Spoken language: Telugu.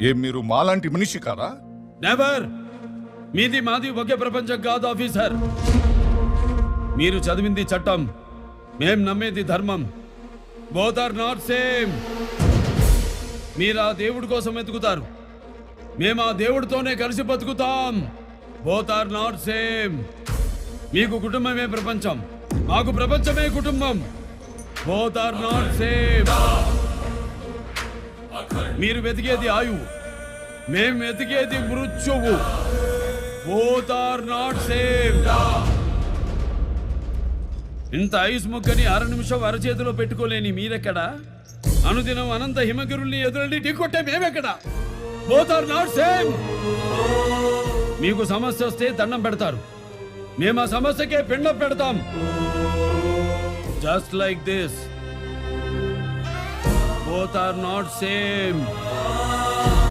ఏం మీరు మాలాంటి మనిషి కాదా? నెవర్. మీది మాది ఒకే ప్రపంచం కాదు ఆఫీసర్. మీరు చదివింది చట్టం, మేం నమ్మేది ధర్మం. Both are not same. మీరు ఆ దేవుడి కోసం వెతుకుతారు, మేము ఆ దేవుడితోనే కలిసి బతుకుతాం. Both are not same. మీకు కుటుంబమే ప్రపంచం, మాకు ప్రపంచమే కుటుంబం. Both are not same. మీరు వెతికేది ఆయువు, మేము వెతికేది మృత్యువు. Both are not same. ఇంత ఐస్ ముక్కని అర నిమిషం అరచేతిలో పెట్టుకోలేని మీరెక్కడా? అనుదినం అనంత హిమగిరుల్ని ఎదురెళ్ళి ఢీకొట్టే మేమెక్కడా? Both are not same. మీకు సమస్య వస్తే దండం పెడతారు, మేము ఆ సమస్యకే పిండం పెడతాం. Just like this. Both are not same.